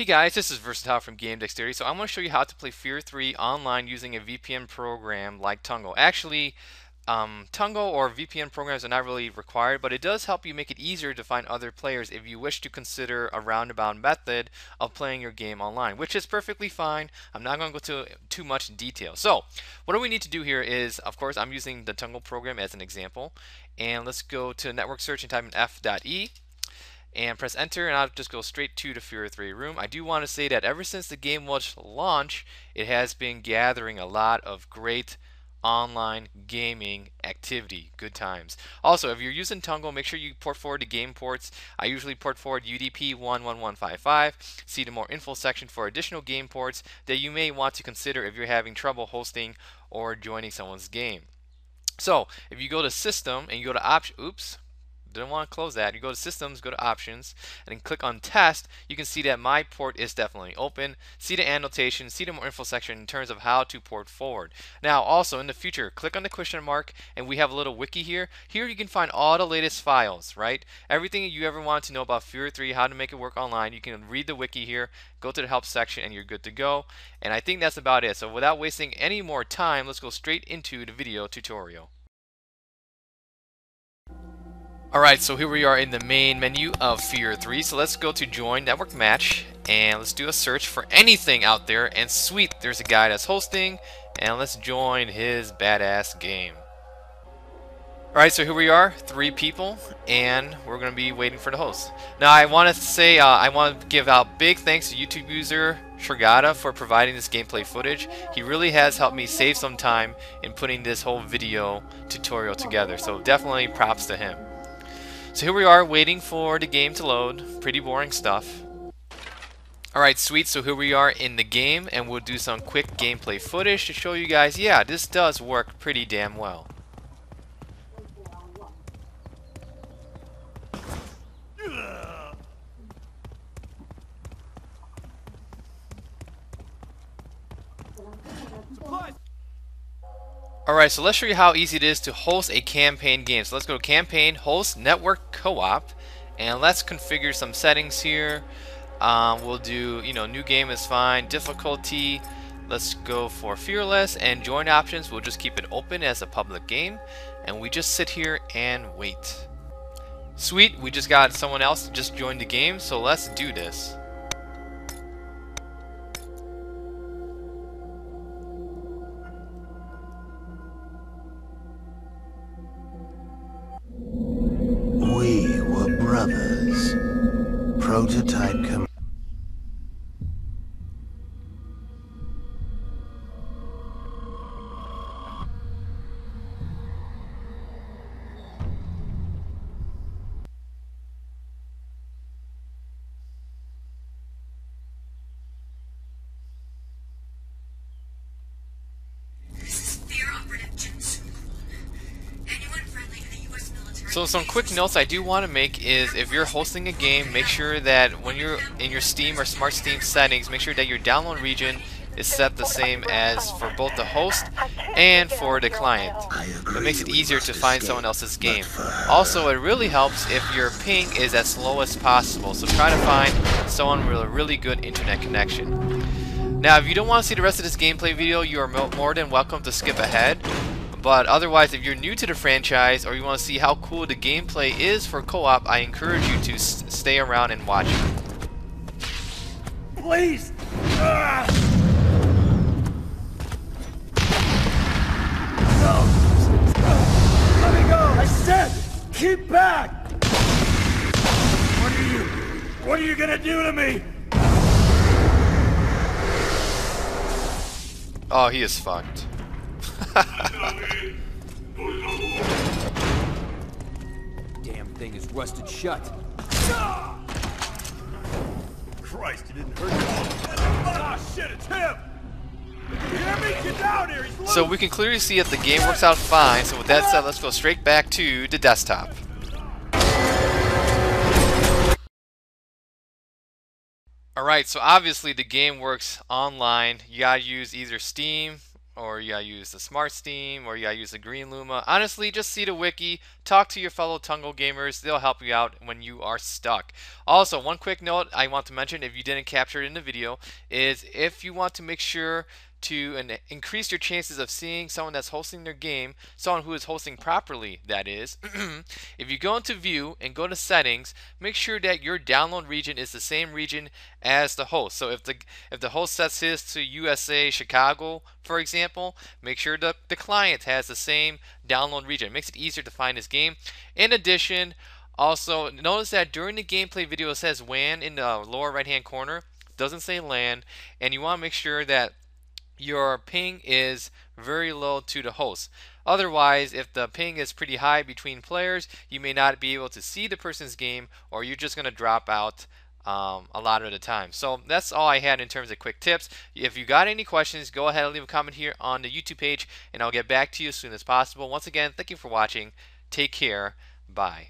Hey guys, this is Versatile from Game Dexterity. So I'm going to show you how to play F.E.A.R 3 online using a VPN program like Tunngle. Actually, Tunngle or VPN programs are not really required, but it does help you make it easier to find other players if you wish to consider a roundabout method of playing your game online, which is perfectly fine. I'm not going to go to too much detail. So what do we need to do here is, of course, I'm using the Tunngle program as an example. And let's go to network search and type in F.E and press enter, and I'll just go straight to the F.E.A.R 3 room. I do want to say that ever since the game was launched, it has been gathering a lot of great online gaming activity. Good times. Also, if you're using Tunngle, make sure you port forward the game ports. I usually port forward UDP 11155. See the more info section for additional game ports that you may want to consider if you're having trouble hosting or joining someone's game. So if you go to system and you go to option, oops, didn't want to close that. You go to systems, go to options, and then click on test. You can see that my port is definitely open. See the annotation, see the more info section in terms of how to port forward. Now also in the future, click on the question mark and we have a little wiki here. Here you can find all the latest files, right? Everything you ever want to know about F.E.A.R 3, how to make it work online, you can read the wiki here, go to the help section, and you're good to go. And I think that's about it. So without wasting any more time, let's go straight into the video tutorial. Alright, so here we are in the main menu of F.E.A.R 3. So let's go to join network match and let's do a search for anything out there. And sweet, there's a guy that's hosting, and let's join his badass game. Alright, so here we are, 3 people, and we're going to be waiting for the host. Now I want to say, I want to give out big thanks to YouTube user Hidraga for providing this gameplay footage. He really has helped me save some time in putting this whole video tutorial together, so definitely props to him. So here we are waiting for the game to load. Pretty boring stuff. Alright, sweet, so here we are in the game and we'll do some quick gameplay footage to show you guys, yeah, this does work pretty damn well. Alright, so let's show you how easy it is to host a campaign game. So let's go to campaign, host, network, co-op, and let's configure some settings here. We'll do, new game is fine, difficulty, let's go for fearless, and join options, we'll just keep it open as a public game, and we just sit here and wait. Sweet, we just got someone else just joined the game, so let's do this. We were brothers. Prototype So some quick notes I do want to make is if you're hosting a game, make sure that when you're in your Steam or smartsteam settings, make sure that your download region is set the same as for both the host and for the client. It makes it easier to find someone else's game. Also, it really helps if your ping is as slow as possible, so try to find someone with a really good internet connection. Now, if you don't want to see the rest of this gameplay video, you are more than welcome to skip ahead. But otherwise, if you're new to the franchise or you want to see how cool the gameplay is for co-op, I encourage you to stay around and watch it. Please! No! Let me go! I said, keep back! What are you gonna do to me? Oh, he is fucked. Damn thing is rusted shut. Christ, it didn't hurt you. Ah, shit, it's him! You hear me? Get down here! He's loose! So we can clearly see that the game works out fine. So with that said, let's go straight back to the desktop. Alright, so obviously the game works online. You gotta use either Steam or you gotta use the smartsteam, or you gotta use the green Luma. Honestly, just see the wiki, talk to your fellow Tunngle gamers. They'll help you out when you are stuck. Also, one quick note I want to mention, if you didn't capture it in the video, is if you want to make sure to increase your chances of seeing someone that's hosting their game, someone who is hosting properly, that is. If you go into view and go to settings, make sure that your download region is the same region as the host. So if the host sets his to USA Chicago, for example, make sure the client has the same download region. It makes it easier to find his game. In addition, also notice that during the gameplay video it says WAN in the lower right hand corner. It doesn't say LAN, and you want to make sure that your ping is very low to the host. Otherwise, if the ping is pretty high between players, you may not be able to see the person's game, or you're just going to drop out a lot of the time. So that's all I had in terms of quick tips. If you got any questions, go ahead and leave a comment here on the YouTube page, and I'll get back to you as soon as possible. Once again, thank you for watching. Take care. Bye.